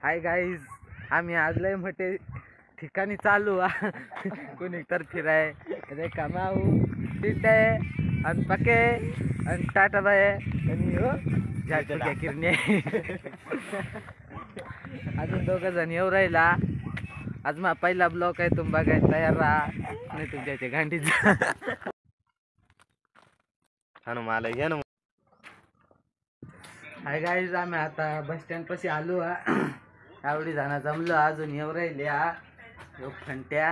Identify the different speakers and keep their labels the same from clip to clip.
Speaker 1: Hi guys, आम्ही आज लय मोठे ठिकाणी चालू कोणी तर फिराय रे कमाऊ तिथे आणि पके आणि टाटा बाय आणि हो झाडपुक्या किरणे अजून दोघं जण येऊ राहिला. आज माझा पहिला ब्लॉक आहे, तुम्ही बघायला तयार राहा नाही तुमच्या इथे घंटीचा
Speaker 2: मला घ्या ना.
Speaker 1: हाय गाईज, आम्ही आता बस स्टँड पाशी आलो आवडी जाणं जमलं. अजून येऊ राहिले खंट्या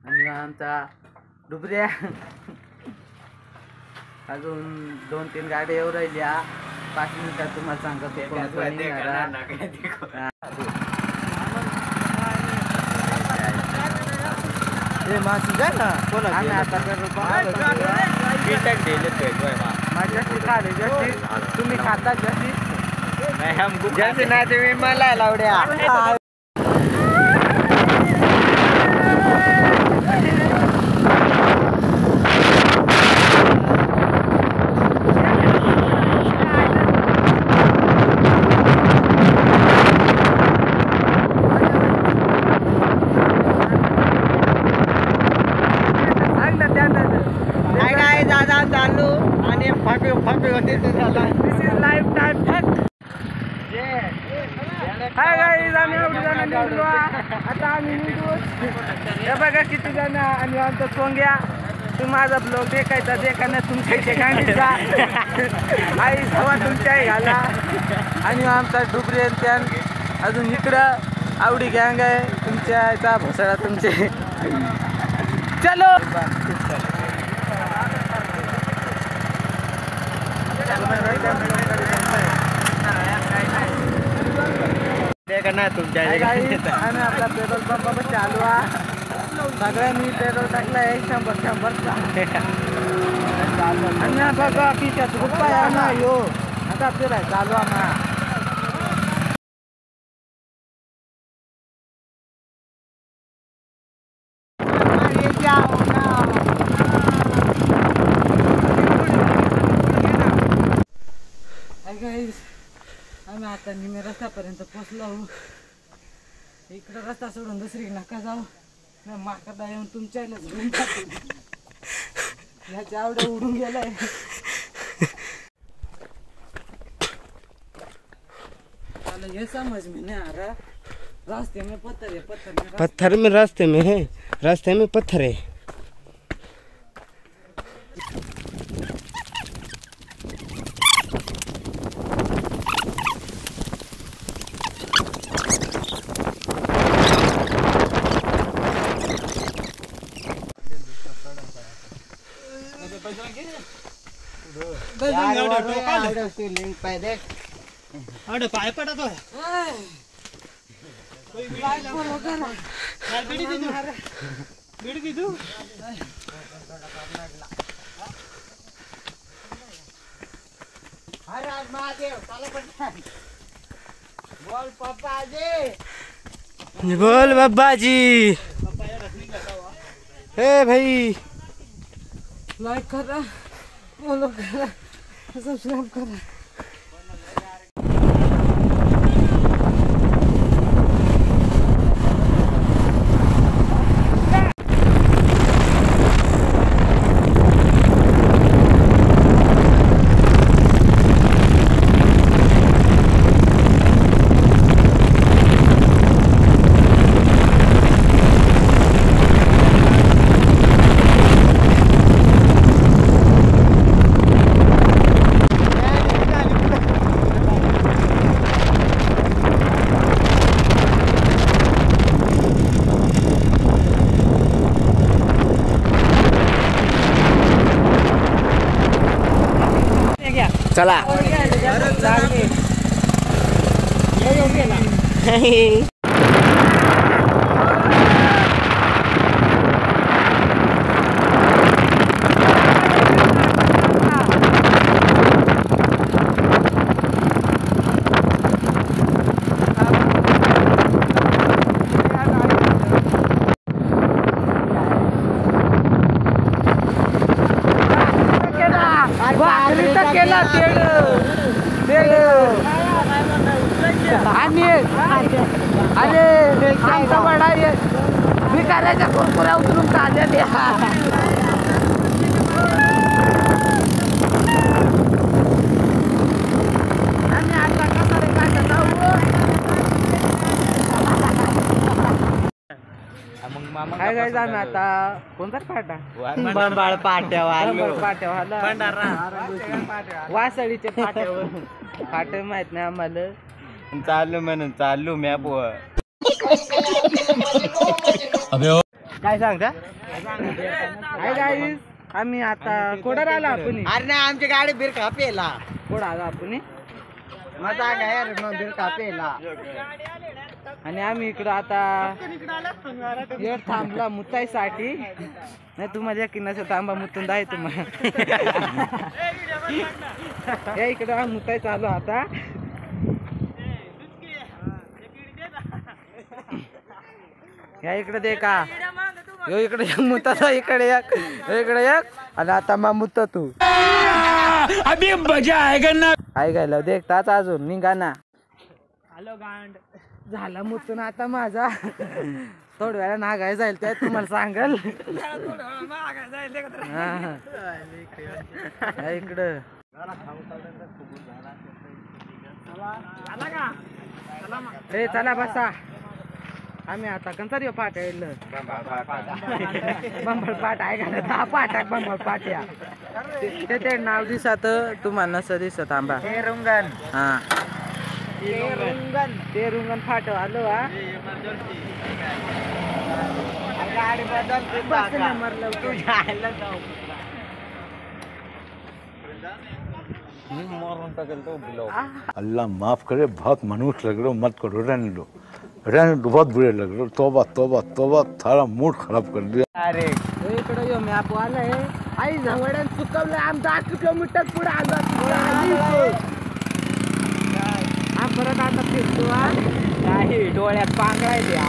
Speaker 1: आणि आमचा डुबऱ्या. अजून 2-3 गाड्या येऊ राहिल्या. 5 मिनिटात तुम्हाला सांगतो तुम्ही खाता जशी ना तुम्ही मला लावड्या. चालू आणि फाटे होते लाईफ टाइम हाय गाईज, आम्ही एवढी जण निघलो. आता आम्ही निघू. हे बघा किती जण आणि आमचा सोंग्या. तुम्ही माझा ब्लॉग देखायचा देखा ना तुमच्या इथे गाडीचा आई हवा तुमच्याही घाला. आणि आमचा डुबरे त्यान अजून इकडं आवडी गँग आहे तुमच्या याचा भोसडा तुमचे. चलो
Speaker 2: ना तुमच्या
Speaker 1: आणि आपला पेट्रोल पंप चालू आहे. सगळ्यांनी पेट्रोल टाकलाय 100 आणि बघा पिशाच रुपये आहे ना यो. आता फिराय चालू आहे. आम्ही आता निम्या रस्त्यापर्यंत पोचलो. इकडं रस्ता सोडून दुसरी नका जाऊ. माकडा येऊन तुमच्या ह्याच्या आवडं उडून गेलाय. ये समझ में नहीं आ रहा. रास्ते में पत्थर है,
Speaker 2: पत्थर में रास्ते में है, रास्ते में पत्थर है.
Speaker 1: पाय पडा तो
Speaker 2: बोल बाबा जी. हे भाई
Speaker 1: लाइक करा, फॉलो करा, सब्सक्राइब करा.
Speaker 2: चला
Speaker 1: भाकरी तर केला तेल तेल आणि अरे आमचा बडा भिकाऱ्याच्या कुरकुऱ्या उचलून काढल्या आणि आता कसा काढत काय काय जाणं आता कोणताच फाटा
Speaker 2: बंबाळ पाट्यावर
Speaker 1: वासळीचे फाट्यावर फाटे माहित नाही आम्हाला
Speaker 2: चालू म्हणून चालू मॅप
Speaker 1: काय सांगता काय गाईस आम्ही आता कोडा आलो आपण
Speaker 2: अरे नाही आमची गाडी बिर कापेला
Speaker 1: कोडा आलो आपण
Speaker 2: मजा काय बिर कापेला
Speaker 1: आणि आम्ही इकडं आता येड थांबला मुताईसाठी नाही तुम्हाला की नसेल थांबा मुतून आहे तुम्हाला या इकडं मुताई चालू आता या इकडे दे का यो इकडे मुता इकडे एक आणि आता मा मुत तू अभी मजा आहे ना ऐकायला देखताच अजून निघा ना हॅलो गांड झाला मुतून आता माझा थोड्या वेळा नागाय जाईल त्या तुम्हाला सांगल इकडं ए चला बसा आम्ही आता कंचा देऊ पाट येईल बंबळ पाट आहे का दहा पाट आहे बंबळ पाट्या ते नाव दिसत तुम्हाला नसं दिसत आंबा
Speaker 2: रुंगण
Speaker 1: हा ते रुंगण फाट आलो हा
Speaker 2: गाडी बदल
Speaker 1: मरलं
Speaker 2: तू जायला जाऊ मारून टाकेल तो बिलो
Speaker 3: अल्लाह माफ करे बहुत मनुष्य लग रहे हो मत करो रहने दो बहुत बुरे लग रहे हो तौबा तौबा तौबा थारा मूड खराब कर दिया
Speaker 2: अरे
Speaker 1: इकडे यो मॅप आलाय आई झवड्यान चुकवलंय आम 10 किलोमीटर पुढे आलो परत आता फिरतो काही डोळ्यात पांगळा आहे त्या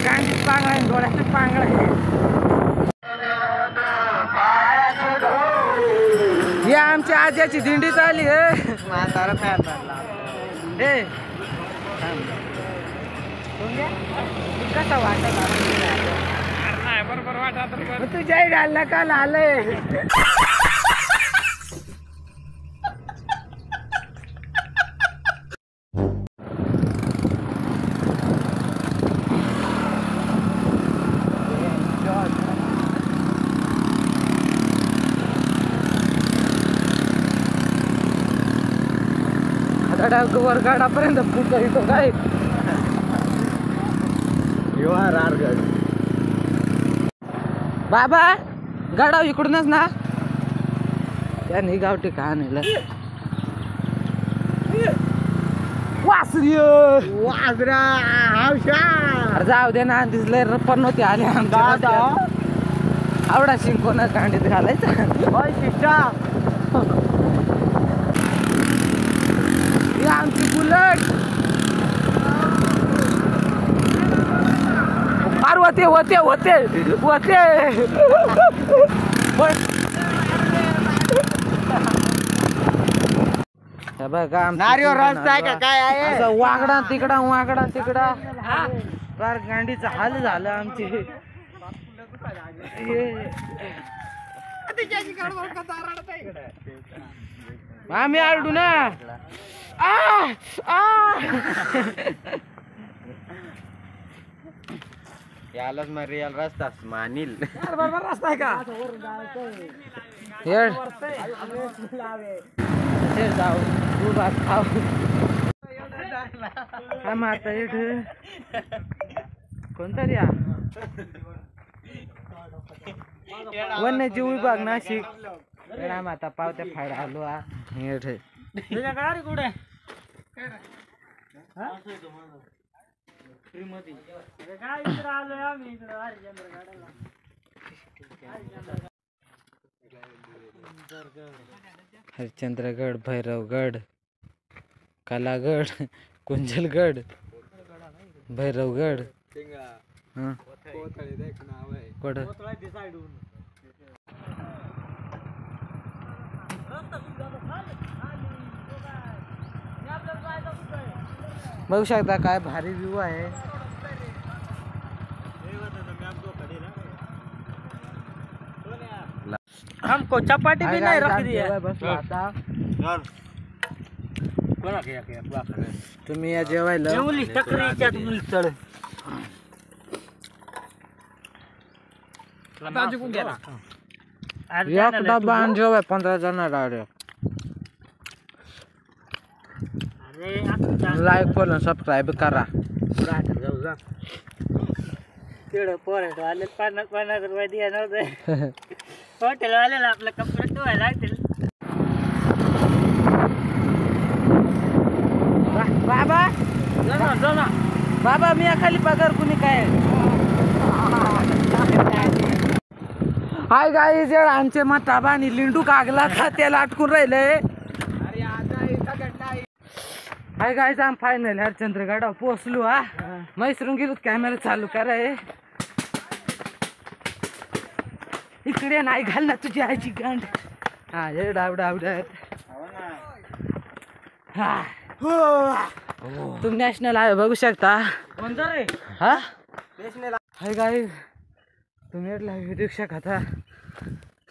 Speaker 1: कांडीत पांगळा आहे डोळ्यात पांगळा आहे ही आमची आज्याची दिंडी चालली
Speaker 2: म्हातारा
Speaker 1: हे कसा वाटत बरोबर वाटत तुझ्या घालला काल आलंय वरगाडापर्यंत पुढचा येतो काय बाबा गाडाव इकडूनच ना त्यांनी गावठी का आणलं जाऊ दे ना दिसले पण नव्हते आले आमच्या आवडा शिंकोना कांडीत घालायचा आमची बुलट अरे होते होते होते बघा
Speaker 2: नारियो रस्ता आहे का काय आहे
Speaker 1: वागडा तिकडा फार गांडीचा हाल झालं आमची आम्ही आरडू ना
Speaker 2: यालाच मग रिअल रस्ता मानील
Speaker 1: बरोबर रस्ता आहे का जाऊ तू भात खाऊ हा माता इथ कोणतरी वन्यजीव विभाग नाशिक राम आता पावत्या फायदा आलो हेठ हरिश्चंद्रगड भैरवगड कालागड कुंजलगड भैरवगड बघू शकता काय भारी व्ह्यू आहे.
Speaker 2: हमको चपाती भी नहीं रख दी है.
Speaker 1: बसलो आता तुम्ही या जेवायला.
Speaker 2: एवढी टकरीच्यात मिळतळ.
Speaker 1: एक डबा आणि जेवाय 15 जण राहिले. लाईक फॉलो सबस्क्राईब करा.
Speaker 2: तेवढं पोराट वाले 50 रुपये द्या नव्हते. हॉटेल वाल्याला आपलं कपडे धुवायला लागतील.
Speaker 1: बाबा बाबा मी खाली पगार कुणी काय. हाय गाईज आमचे मताबा आणि लिंडू कागला त्याला अटकून राहिले. हाय गाईज आम फायनल हरचंद्रगडावर पोहोचलो. हा मैसरून गेलो कॅमेरा चालू कराय. इकडे नाही घाल ना तुझी आईची गांड. हा हे डावडावड्यात. हा तुम्ही नॅशनल आहे बघू शकता. हा हाय गाईज तुम्ही एवढला व्हिडिओ शकता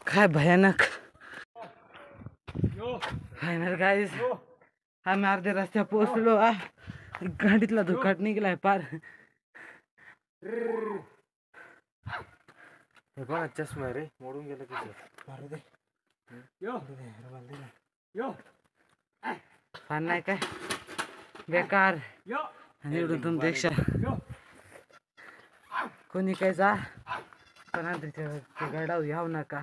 Speaker 1: काय भयानक. फायनल गाईज आम्ही अर्ध्या रस्त्या पोहोचलो. हा गाडीतला धुकाट निघलाय पार.
Speaker 2: बघा चष्मा रे मोडून गेलं तिथे.
Speaker 1: फार नाही काय बेकार. आणि एवढं तुमपेक्षा कोणी काय जा पण गडाव याव नका.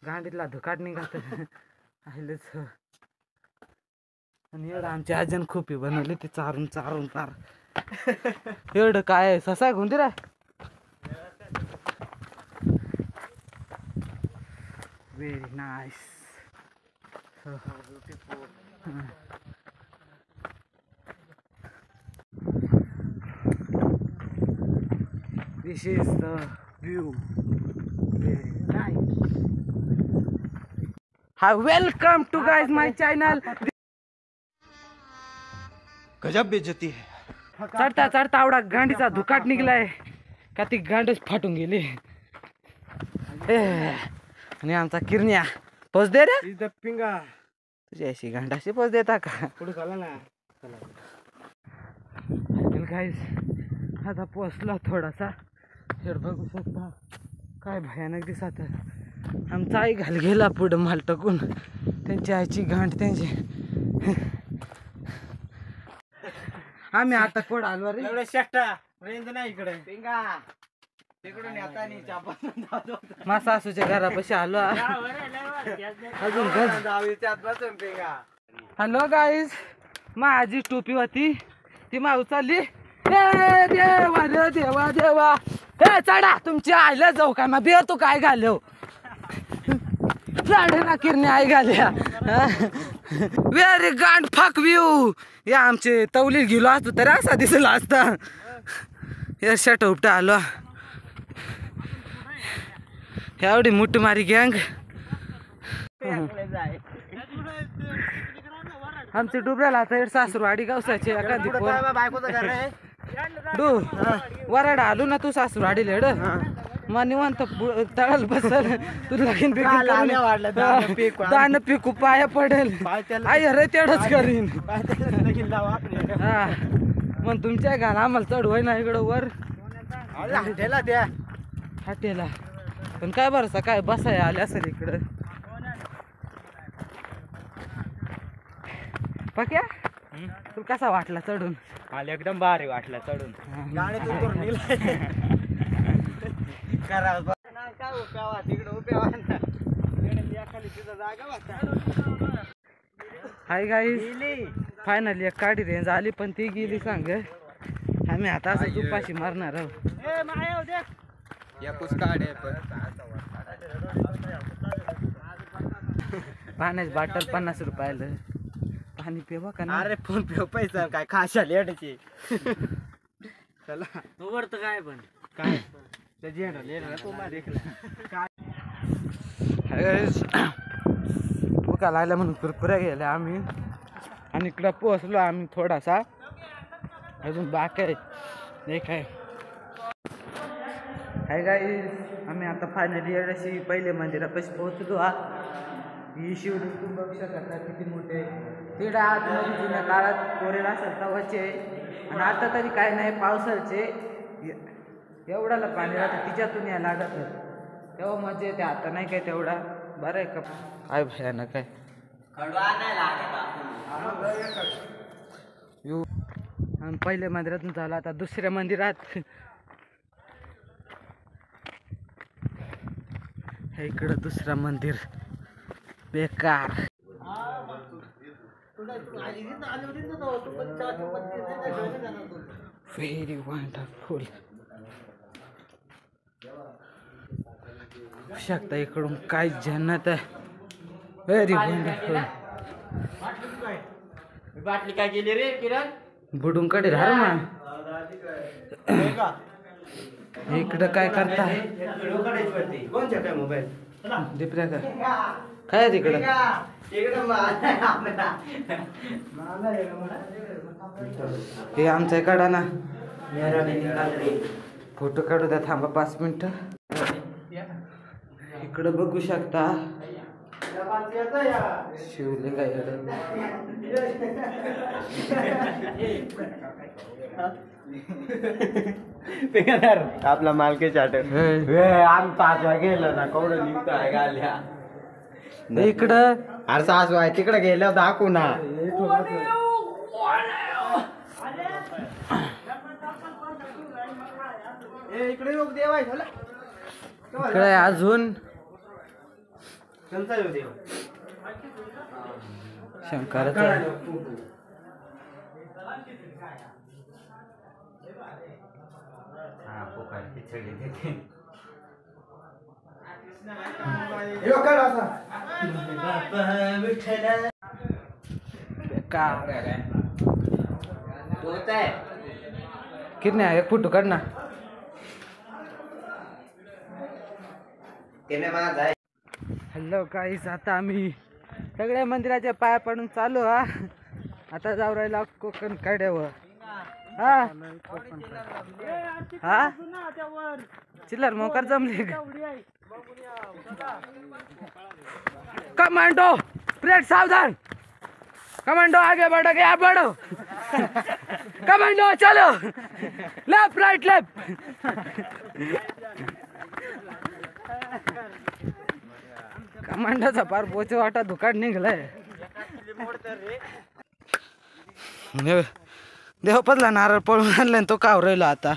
Speaker 1: गाडीतला धुकाट निघात आलेच. आणि एवढं आमच्या आजन खोपी बनवली ते चारून चारून पार. एवढं काय ससा घेऊन दे रे. Very nice. This is the view. Very nice. Hi, welcome to guys my channel.
Speaker 2: गजब बेइज्जती है.
Speaker 1: चढता चढता आवडा गांडीचा धुकाट निघलाय का ती गांडच फाटून गेली. आणि आमचा किरण्या पोच दे रे.
Speaker 2: पिंगा
Speaker 1: तुझी अशी गांडाशी पोच देता का.
Speaker 2: पुढे चला ना.
Speaker 1: गाईज आता पोचला थोडासा. हेड बघू शकता काय भयानक दिसत. आमचा आई घाल गेला पुढं माल टाकून. त्यांची आईची गांड त्यांची. आम्ही आता कोड आलो रे.
Speaker 2: एवढे शेटा रेंज नाही इकडे. पिंगा तिकडून आता नाही चापा.
Speaker 1: मा सासूच्या घरापाशी आलो. अजून हॅलो गाईज माझी टोपी होती ती मा उचलली. देवा रे देवा देवा. हे चढा तुमच्या आईला जाऊ काय मग बिअर तू काय घालव. चढ ना किरणे आई घाल्या. वेरी गांड फक व्ह्यू. या आमचे तवलीत गेलो असतो तर असा दिसला असता. या शट उपटा आलो. एवढी मोठी मारी गँग. आमचे डुबऱ्याला आता सासूरवाडी गावसाची एखादी वराड आलो ना तू सासूरवाडी लेड. मग निवांत तळाल बसल तू लगीन दान पिकू पाया पडेल. आई अरे तेवढंच करीन. हा मग तुमच्या घाल आम्हाला चढ होय ना इकडं वर हाटेला. पण काय बरं काय बसाय आले असेल इकडं. पक्या तुला कसा वाटला चढून.
Speaker 2: मला एकदम भारी वाटला चढून. गाडीतून करून
Speaker 1: हाय गाईज फायनली एक काडी रेंज आली पण ती गेली सांग. आम्ही आता असं तुपाशी मारणार आहोत. पाण्याची बाटल 50 रुपयाला. पाणी पिवा का ना.
Speaker 2: अरे फोन पे पैसा काय खाशा लेडची. चला तू वर तर काय पण काय
Speaker 1: भुका लागल्या म्हणून कुरकुऱ्या गेल्या आम्ही. आणि इकडं पोहोचलो आम्ही थोडासा, अजून बाकी आहे. हे काय हाय गाईस, आम्ही आता फायनली एवढ्याशी पहिले मंदिरापाशी पोहोचलो. ही शिवलिंग तुम्ही बघू शकता किती मोठे आहे. तिकडे आतमध्ये जुन्या काळात कोरेल असेल तवाचे, आणि आता तरी काय नाही, पावसाळचे एवढ्याला पाणी राहतं तिच्यातून या लागत तेव्हा मजा येते. आता नाही काय तेवढा. बरं आहे का काय भयानक आहे. आम्ही पहिल्या मंदिरातून झालं, आता दुसऱ्या मंदिरात. हे इकडं दुसरं मंदिर बेकार. Very wonderful. शकता इकडून काय जन्नत आहे. Very wonderful.
Speaker 2: बाटली काय केली रे किरण?
Speaker 1: बुडून कडे राहा मग. इकडं काय करताय दिपऱ्या का काय तिकडं? हे आमच्या काढा ना, फोटो काढू द्या, थांबा 5 मिनिटं. इकडं बघू शकता शिवलिंग आहे.
Speaker 2: आपला मालके चाट आमचा गेलं ना कवडं निघतोय गाल्या
Speaker 1: इकडं.
Speaker 2: अरे सासू आहे तिकडे गेल्यावर दाखवू ना. इकडे योग देव आहे झालं.
Speaker 1: इकडे अजून शंकराचा कितने एक फोटो काढ ना. हॅलो गाईस, आता आम्ही सगळ्या मंदिराच्या पाया पडून चालू. आता जाऊ राहिला कोकण कड्यावर. हा चिल्लर मोकर जमले. कमांडो प्लेट सावधान. कमांडो आगे बढ़ो, गया बढ़ो. कमांडो चलो, लेफ्ट राइट लेफ्ट. कमांडोचा पार पोचे वाटा दुकान निघलाय. देव पदला नारळ पळून आणलाय तो काव राहिलो आता.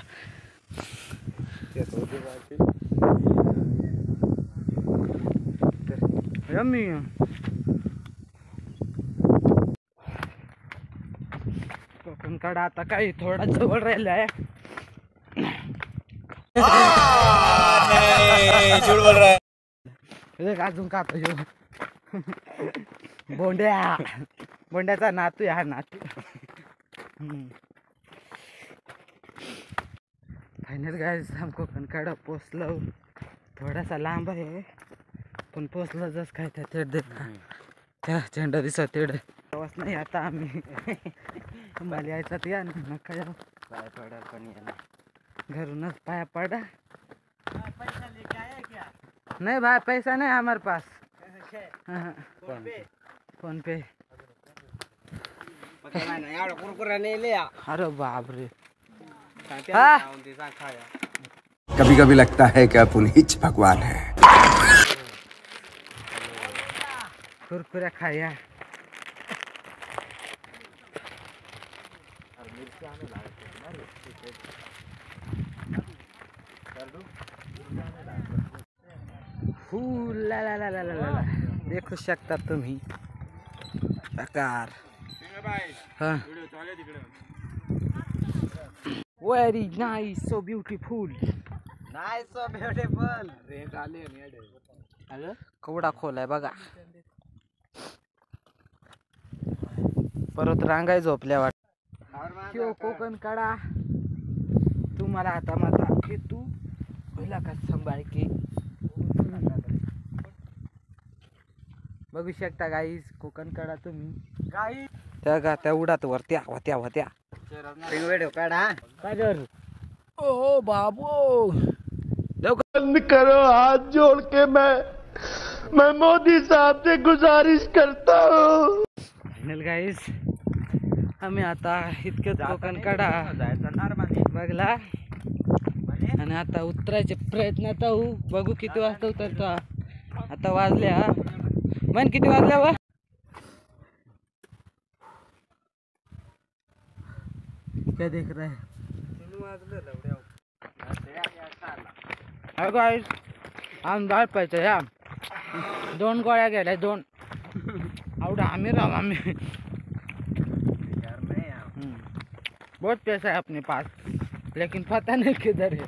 Speaker 1: यम्मी. कोकण कडा आता काही थोडा जवळ राहिलाय. अजून का बोंड्या बोंड्याचा नातू आहे हा नातू. फायनल गाइस हम कोकण कडा पोचलो. थोडासा लांब आहे पण पोचलो. जस काय त्या झेंडा दिसत तेवढं प्रवास नाही. आता आम्ही तुम्हाला यायचा ते या नका जाऊ. पाया पडा पण या घरूनच पाया पडा. नहीं भाई पैसा नहीं हमारे पास. फोन पे. अरे बाप रे.
Speaker 4: कभी कभी लगता है कि आप उन्हीं भगवान है.
Speaker 1: कुरकुरे खाया. ला ला ला ला ला ला देखू शकता तुम्ही प्रकार. Very nice, so beautiful.
Speaker 2: Nice so beautiful.
Speaker 1: Kavda खोलाय बघा. परत रांगाय झोपल्या वाट. कोकण कडा तुम्हाला आता माझा हेतू पहिला का सांभाळ की बघू शकता गाईस. कोकण कडा तुम्ही त्या उडात वरती होत्या
Speaker 2: व्हिडिओ काढा
Speaker 1: ओ बाबू
Speaker 3: बंद करो हाथ जोड़ के मैं मोदी साहब से गुजारिश करता हूँ.
Speaker 1: फायनल गाईस आम्ही आता इतक्यात कोकण कडा बघला आणि आता उतरायचे प्रयत्नात आहो. बघू किती वाजता उतरतो. आता वाजल्या मन किती वाजल्या वा क्या देख रहा है गाईस आम डाळ पाहिजे या 2 गोळ्या गेल्या 2 आवडा आम्ही राव आम्ही बहुत पैसा है अपने पास लेकिन पता नहीं किधर है.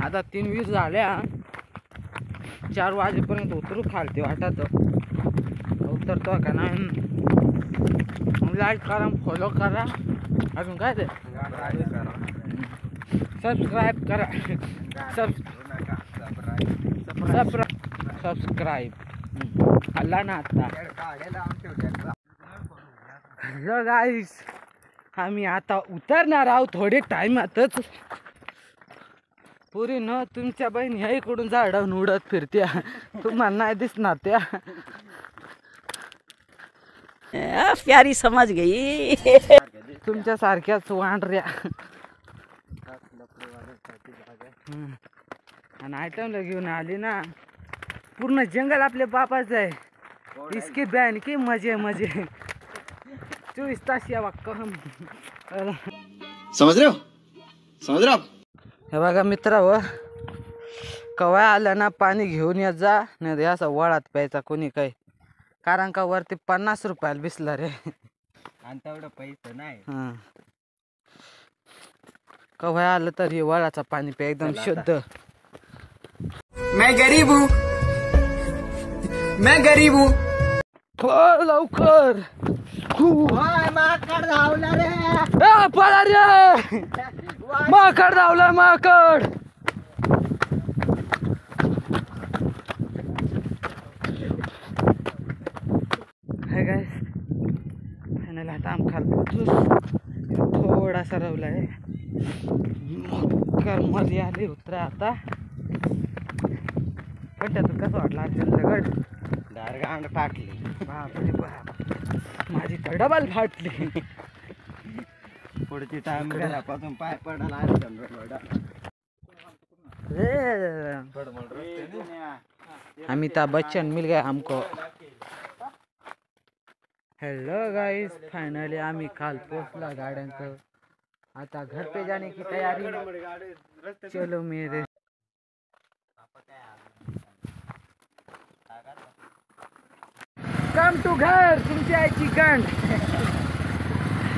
Speaker 1: आता 3:20 झाल्या 4 वाजेपर्यंत उतरू खालते वाटत उतरतो का नाही. लाईक करा फॉलो करा अजून काय ते सबस्क्राईब करा सबस्क्राईब आला ना आता. गाईस आम्ही आता उतरणार आहोत थोडे टाइमातच. पुरी न तुमच्या बहीण ह्या इकडून झाडावून उडत फिरत्या तुम्हाला नाही दिसणार त्या.
Speaker 2: प्यारी समझ गई
Speaker 1: तुमच्या सारख्याच वांढऱ्या आणि आयटमला घेऊन आली ना. पूर्ण जंगल आपल्या बापाचं आहे. इसकी बहन की मजे मजे 24 तास या काम.
Speaker 4: समझ रहे हो
Speaker 1: हे बघा मित्रांनो कवा आलं ना पाणी घेऊन येत जा नाही असं वळात प्यायचा कोणी काही. कारण का वरती 50 रुपयाला बिसला रे
Speaker 2: आणि तेवढं पैसे नाही.
Speaker 1: कवा आलं तर हे वळाचं पाणी प्या एकदम शुद्ध.
Speaker 4: मैं गरीब हूँ
Speaker 1: लवकर
Speaker 2: माकड धावला रे
Speaker 1: पळा रे माकड धावला माकड. हाय गाइस फायनल आता आम खाल पोचलो थोडासा रवला आहे. मकर मध्ये आले उतरा आता. पण त्यातून कसं वाटलं अर्जंट
Speaker 2: गांड फाटली.
Speaker 1: बापरे बाप माझी तर डबल फाटली.
Speaker 2: पुढची टाइम घरापासून पाय पडायला
Speaker 1: अमिताभ बच्चन मिल गया हमको. हेलो गाइस फाइनली आम्ही काल पोचला गाड्यांचं. आता घर पे जाने की तैयारी. चलो मेरे कम टू घर तुमची आईची गंड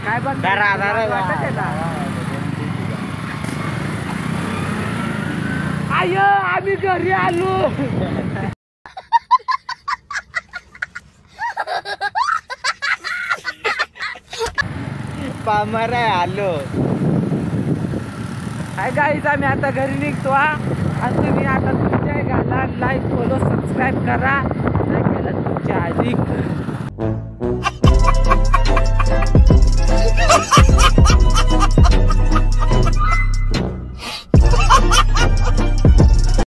Speaker 1: काय बघ आय आम्ही घरी आलो.
Speaker 2: पामर आलो.
Speaker 1: हाय गाईज आम्ही आता घरी निघतो. आणि तुम्ही आता तुमच्या घाला लाईक फॉलो सबस्क्राईब करा नाही केलं तुमच्या आधी.